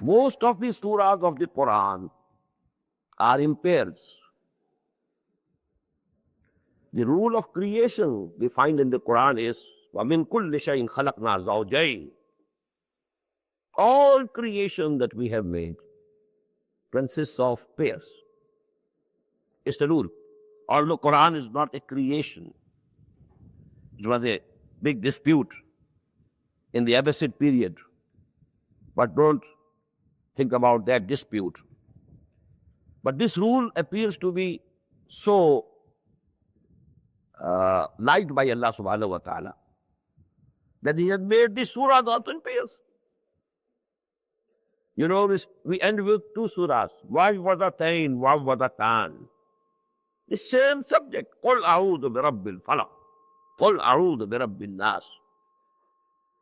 Most of the surahs of the Quran are in pairs. The rule of creation we find in the Quran is وَمِن كُلِّ شَيْءٍ خَلَقْنَا زَوْجَيْنِ. All creation that we have made consists of pairs. It's the rule. Although Quran is not a creation, it was a big dispute in the Abbasid period. But don't think about that dispute. But this rule appears to be so liked by Allah subhanahu wa ta'ala that He has made the surahs also in pairs. You know, we end with two surahs. Wa'wadatayn, wa'wadatan. The same subject. قُلْ أَعُوذُ بِرَبِّ الْفَلَقِ قُلْ أَعُوذُ بِرَبِّ النَّاسِ.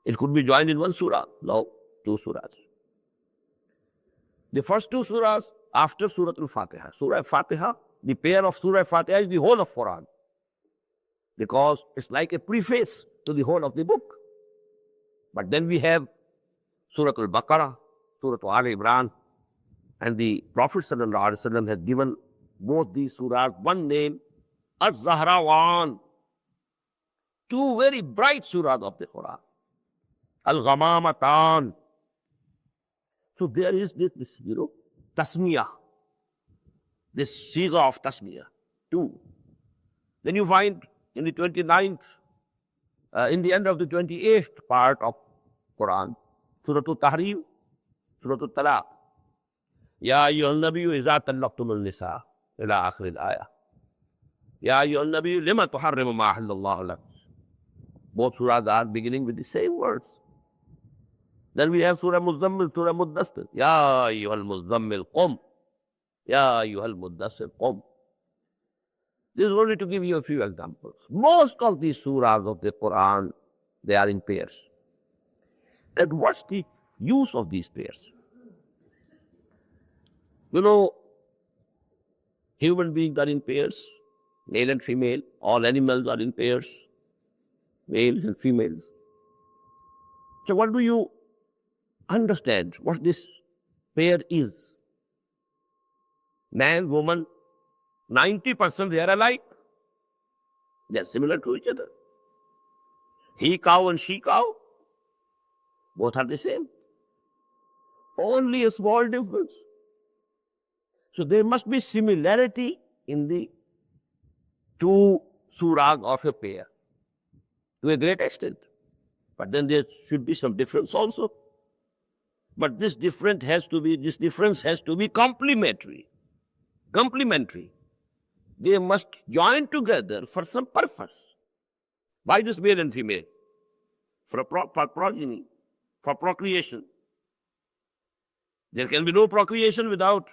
It could be joined in one surah. No, two surahs. The first two surahs after Surah Al-Fatiha. Surah Al-Fatiha, the pair of Surah Al-Fatiha is the whole of Quran, because it's like a preface to the whole of the book. But then we have Surah Al-Baqarah, Surah Al-Imran, and the Prophet ﷺ has given both these surahs one name, Az-Zahrawan. Two very bright surahs of the Quran. Al-Ghamamatan. So there is this tasmiyah, this siga of tasmiyah, two. Then you find in the 29th, in the end of the 28th part of Quran, Surah Al-Tahrim, Surah Al-Talaq. Ya ayyuhan nabiyyu iza tallaqtumul nisa, ila akhir al-ayah. Ya ayyuhan nabiyyu lima tuharrimu ma ahallallahu lak. Both surahs are beginning with the same words. Then we have Surah Muzammil, Surah Muddassir. Ya ayyuhal muzammil qum. Ya ayyuhal muddassir qum. This is only to give you a few examples. Most of these surahs of the Quran, they are in pairs. And what's the use of these pairs? You know, human beings are in pairs, male and female. All animals are in pairs, males and females. So what do you understand what this pair is? Man, woman, 90% they are alike. They are similar to each other. He cow and she cow, both are the same. Only a small difference. So there must be similarity in the two surahs of a pair to a great extent. But then there should be some difference also. But this difference has to be complementary. They must join together for some purpose. Why this male and female? For progeny, for procreation. There can be no procreation without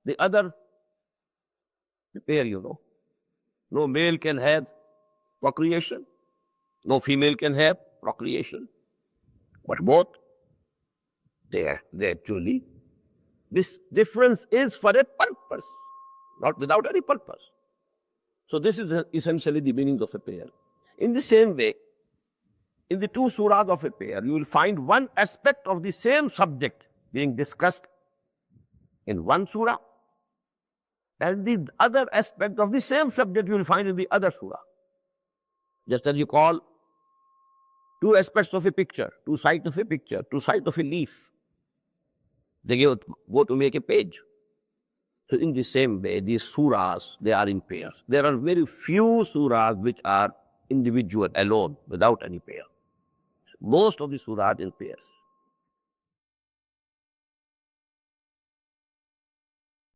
the other pair, No male can have procreation. No female can have procreation. But both, they actually, this difference is for a purpose, not without any purpose. So this is essentially the meaning of a pair. In the same way, in the two surahs of a pair, you will find one aspect of the same subject being discussed in one surah, and the other aspect of the same subject you will find in the other surah. Just as you call two aspects of a picture, two sides of a picture, two sides of a leaf. They go to make a page. So in the same way, these surahs, they are in pairs. There are very few surahs which are individual, alone, without any pair. Most of the surahs are in pairs.